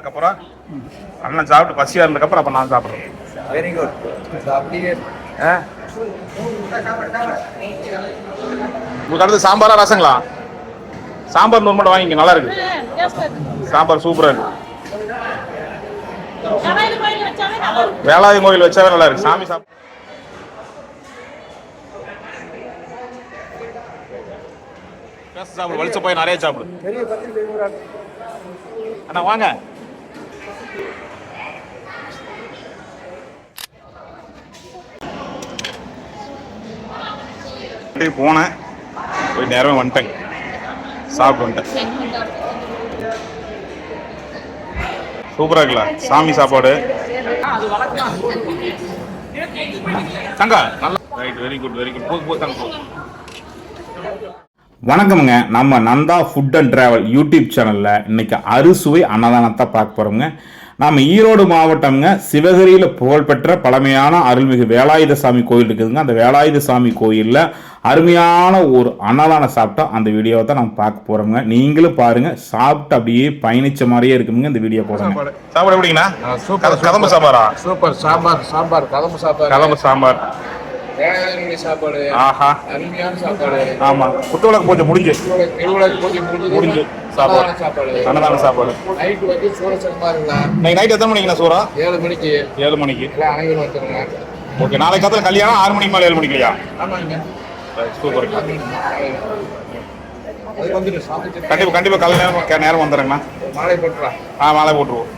அப்புறம் அண்ணன் சாப்பிட்டு பசியாக இருந்ததுக்கப்புறம் அப்போ நான் சாப்பிட்றேன். Very good. உங்களுக்கு அடுத்து சாம்பாரா ரசங்களா? சாம்பார் நூறு மட்டும் வாங்கிக்க, நல்லா இருக்கு. சாம்பார் சூப்பராக இருக்கு. வேளாதி கோயில் வச்சாவே நல்லா இருக்கு. சாமி சாப்பிடு, வலிச்ச போய் நிறைய சாப்பிடு. அண்ணா வாங்க. போனேன், போய் நேரமே வந்துட்டேன், சாப்பிட்டு வந்துட்டேன். சூப்பரா இருக்குல்ல சாமி சாப்பாடு. தங்கா நல்லா, right, very good very good. போ தங்க. வணக்கமுங்க. நம்ம Nanda food and travel YouTube சேனலில் இன்னைக்கு அறுசுவை அன்னதானத்தை பார்க்க போகிறோங்க. நாம் ஈரோடு மாவட்டம்ங்க, சிவகிரியில் புகழ்பெற்ற பழமையான அருள்மிகு வேலாயுத சாமி கோயில் இருக்குதுங்க. அந்த வேலாயுத சாமி கோயிலில் அருமையான ஒரு அன்னதானம் சாப்பிட்டா அந்த வீடியோவை தான் நம்ம பார்க்க போகிறோங்க. நீங்களும் பாருங்கள், சாப்பிட்டு அப்படியே பயணித்த மாதிரியே இருக்குங்க. இந்த வீடியோ போடுங்க. சாப்பாடு எப்படிங்கண்ணா? சூப்பர். கதம்பு சாம்பாரா? சூப்பர். சாம்பார் கதம்பு சாம்பார் சாப்பாடு. ஆஹா, அருமையான சாப்பாடு. ஆமா, குத்துவிளக்கு பூஜை முடிஞ்சு அன்னதான சாப்பாடு. நைட் வந்து நைட் எத்தனை மணிக்குண்ணா சூறா? 7 மணிக்கு. அனைவரும் வந்துருங்க. ஓகே, நாளைக்கு காலத்துல கல்யாணம் 6 மணிக்கு மேலே 7 மணிக்குலையா? ஆமாங்க. சூப்பர். கண்டிப்பா கல்ல நேரம் வந்துடுறேங்கண்ணா. மாலை போட்டுருவா? மாலை போட்டுருவோம்.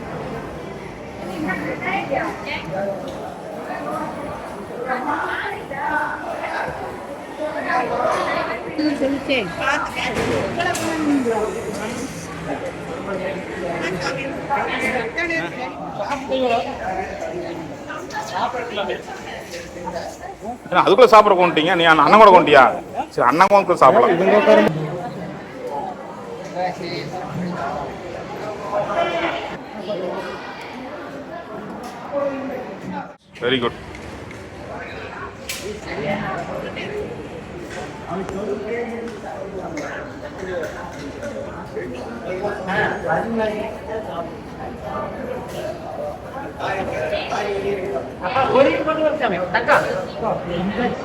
அதுக்குள்ள சாப்பிட கொண்டுட்டீங்க, நீ அண்ணன் கூட கொண்டியா? சரி, அண்ணன் கூட சாப்பிடலாம். Very good.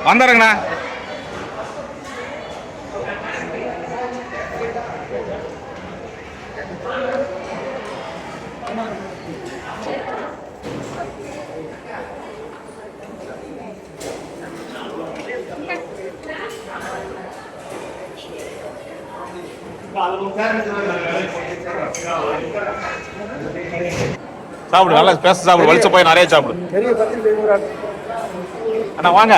வந்துடுங்கண்ணா. சாப்பிடு, நல்லா பேச சாப்பிடு, வலிச்ச போய் நிறைய சாப்பிடு. அண்ணா வாங்க.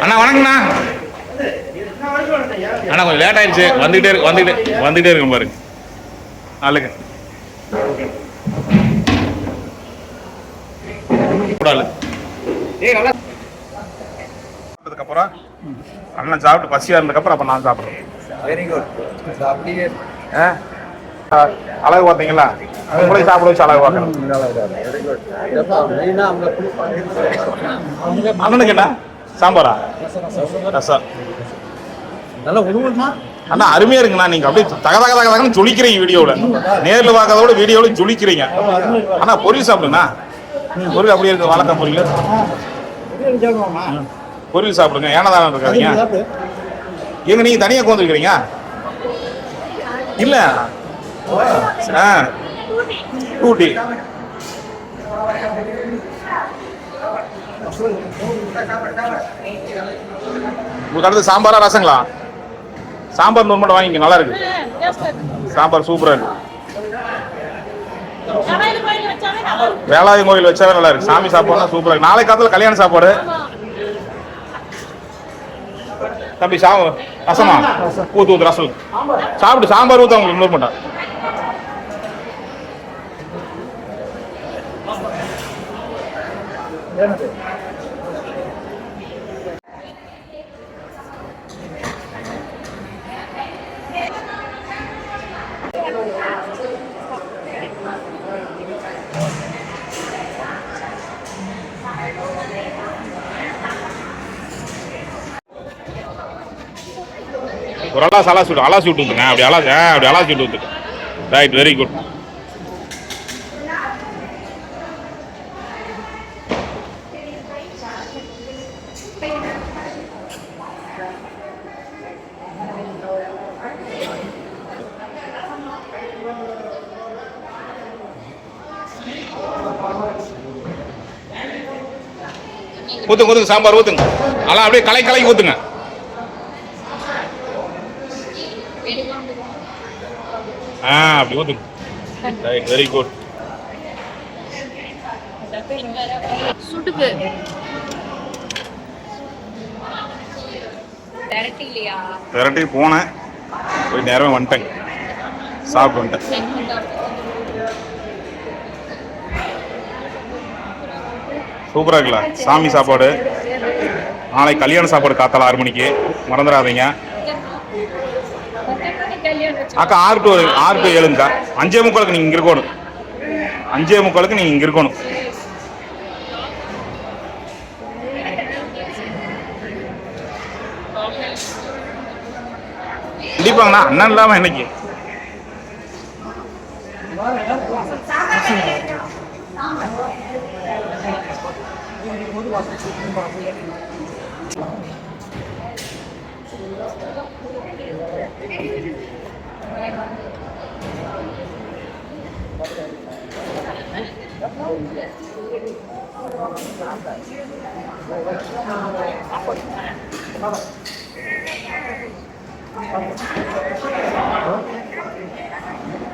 அண்ணா வணக்கண்ணா. அண்ணா கொஞ்சம் லேட் ஆயிடுச்சு, வந்துகிட்டே இருக்கும் பாருங்க. நாளுக்கு அப்புறம் அண்ணன் சாப்பிட்டு பசியா இருந்ததுக்கப்புறம் அப்ப நான் சாப்பிட்றேன். Very good. அழகு பார்த்தீங்களா? உங்களை சாப்பிட வச்சு அழகு பார்க்கணும். அண்ணனுக்கு என்ன சாம்பாரா? ரசம். நல்லா உருவமா அண்ணா அருமையா இருக்குண்ணா. நீங்க அப்படியே தகதகன்னு ஜொலிக்கிறீங்க வீடியோவில். நேரில் பார்க்கறதோட வீடியோவில் ஜொலிக்கிறீங்க. அண்ணா பொரியல் சாப்பிடுங்கண்ணா. பொரியல் அப்படியே இருக்கு. வாழைக்காய் பொரியல் பொரியல் சாப்பிடுங்க. ஏன்னா தானே இருக்காதீங்க. எங்க நீங்க தனியாக உட்காந்துருக்கிறீங்க? இல்ல ஊட்டி உங்களுக்கு அடுத்து சாம்பாரா ரசங்களா? சாம்பார் நூறு மட்டும் வாங்கிங்க, நல்லா இருக்கு. சாம்பார் சூப்பரா இருக்கு. வேலாயுதம் கோயில் வச்சாவே நல்லா இருக்கு. சாமி சாப்பாடுனா சூப்பரா இருக்கு. நாளை காலத்துல கல்யாண சாப்பாடு. தம்பி ரசமா ஊத்து ரசம் சாப்பிட்டு சாம்பார் ஊத்த உங்களுக்கு இன்னொரு மாட்டா. ஒரு அலாசி விட்டுங்க. அப்படி அலாசி விட்டு. Right, very good. ஊத்துங்க சாம்பார் ஊத்துங்க. அதெல்லாம் அப்படியே கலை ஊத்துங்க. அப்படி ஊத்துங்க. Right, very good. சுடுக்கு திரட்டி போனேன். போய் நேரமே வந்துட்டேன். சாப்பிட்டு வந்துட்டேன். சூப்பராக இருக்குல்ல சாமி சாப்பாடு. நாளைக்கு கல்யாண சாப்பாடு காத்தால 6 மணிக்கு, மறந்துடாதீங்க. அக்கா 6 to 7ங்கக்கா. 5:45 நீங்கள் இங்கே இருக்கணும். 5:45 நீங்கள் இங்கே இருக்கணும். கண்டிப்பாங்கண்ணா. அண்ணன் இல்லாமல் என்னைக்கு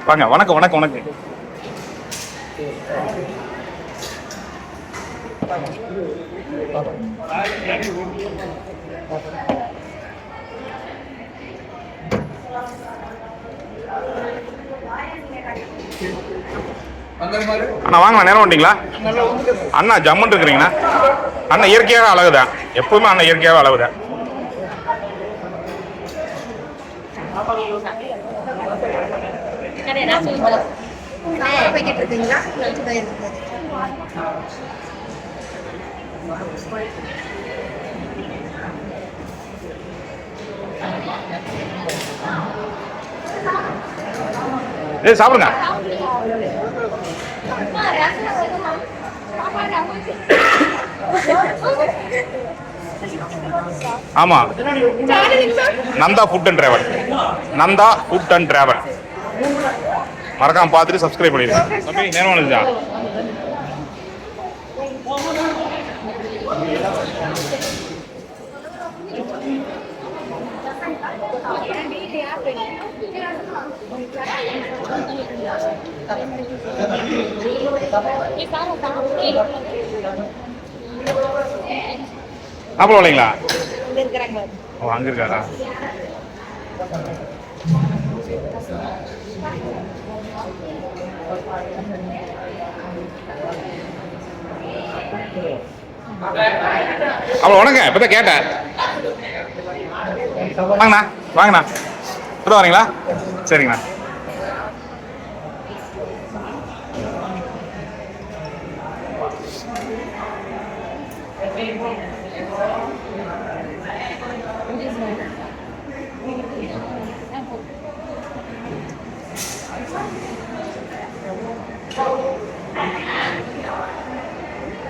வாங்க. வணக்கம் வணக்கம் வணக்கம். அண்ணா வாங்கண்ணா. நேரம் வந்துட்டீங்களா அண்ணா? ஜம்முன் இருக்கிறீங்கண்ணா. அண்ணா இயற்கையாக அழகுதான். எப்பவுமே அண்ணா இயற்கையாக அழகுதான். சாப்பிடுங்க. ஆமா, Nanda food and travel. Nanda food and travel மறக்காம பார்த்துட்டு சப்ஸ்கிரைப் பண்ணிடுங்க. நேரம் வந்துச்சா? அப்புறம் இல்லைங்களா? அங்க இருக்காரா? அவ்வளோ வணக்கம். இப்பதான் கேட்டேன். வாங்கண்ணா வாங்கண்ணா. இப்பதான் வரீங்களா? சரிங்கண்ணா.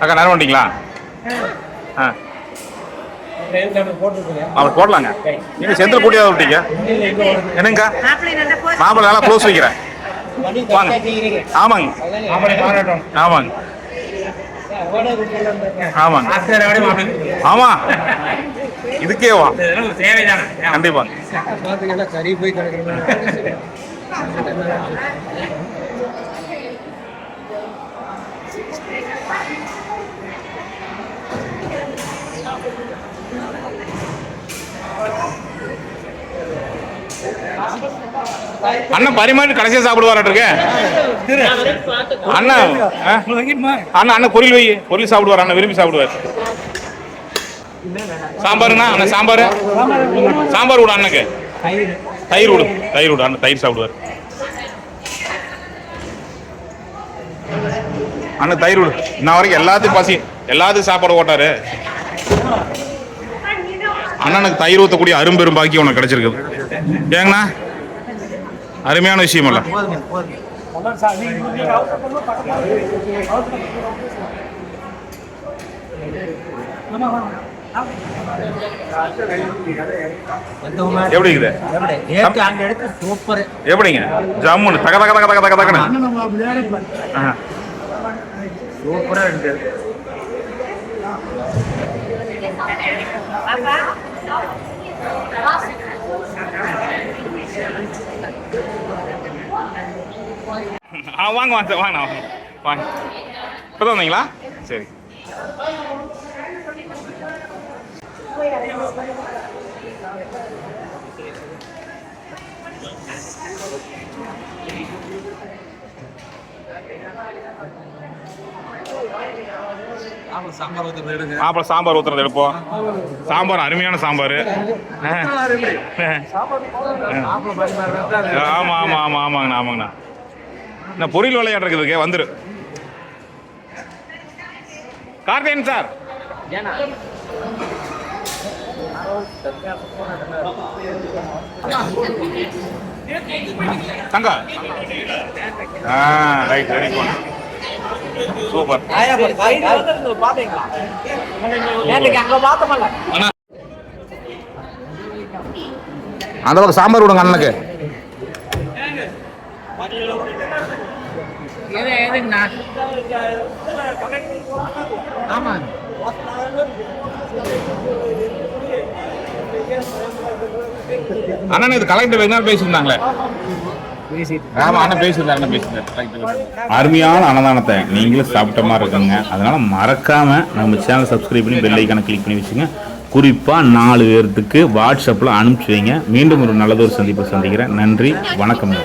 அக்கா நேரம் வந்துட்டீங்களா? ஆ அவர் போடலாங்க. நீங்கள் செந்தில் கூட்டியாவது விட்டீங்க என்னங்கக்கா? மாப்பிள்ளை நல்லா க்ளோஸ் வைக்கிறேன் வாங்க. ஆமாங்க ஆமாங்க ஆமாங்க ஆமா இதுக்கே வா கண்டிப்பாங்க. அண்ணன் பரிமாறி கடைசியா சாப்பிடுவாராட்டிருக்க அண்ணன். அண்ணன் அண்ணன் பொரியல் வை, பொரியல் சாப்பிடுவார் அண்ணன், விரும்பி சாப்பிடுவார். சாம்பாருண்ணா அண்ணன், சாம்பார் சாம்பார் விடு அண்ணனுக்கு. தயிர் விடு, தயிர் விடு அண்ணன், தயிர் சாப்பிடுவார் அண்ணன், தயிர் விடு. இன்ன வரைக்கும் எல்லாத்தையும் பசி எல்லாத்தையும் சாப்பாடு ஓட்டாரு. அண்ணனுக்கு தயிர் ஊற்றக்கூடிய அரும்பெரும் பாக்கி உனக்கு கிடைச்சிருக்குது. ஏங்கண்ணா அருமையான விஷயம் இல்ல. எப்படி இருக்குது? எப்படிங்க ஜம்முன்னு தக தக தக தக தகன்னு சூப்பரா இருக்கு. வாங்க வாங்க வாங்க வாங்க. இப்போ தான் வந்தீங்களா? சரி. அப்புறம் சாம்பார் ஊத்துறது எடுப்போம். சாம்பார் அருமையான சாம்பார். ஆமாம் ஆமாம் ஆமாம் ஆமாங்கண்ணா ஆமாங்கண்ணா. நான் பொரியல் விளையாடுறதுக்கு வந்துரு. கார்த்தியன் சார் தங்க. Right very good super. அந்த பக்கம் சாம்பார் விடுங்க அண்ணனுக்கு. அண்ணன் இது கலெக்டர் என்ன பேசியிருந்தாங்களே? அருமையான அன்னதானத்தை நீங்களும் சாப்பிட்ட மாதிரி இருக்குங்க. அதனால மறக்காம நம்ம சேனல் சப்ஸ்கிரைப் பண்ணி பெல் ஐக்கானை கிளிக் பண்ணி வச்சுங்க. குறிப்பாக 4 பேர்த்துக்கு வாட்ஸ்அப்பில் அனுப்பிச்சு வைங்க. மீண்டும் ஒரு நல்லதொரு சந்திப்பை சந்திக்கிறேன். நன்றி, வணக்கம்.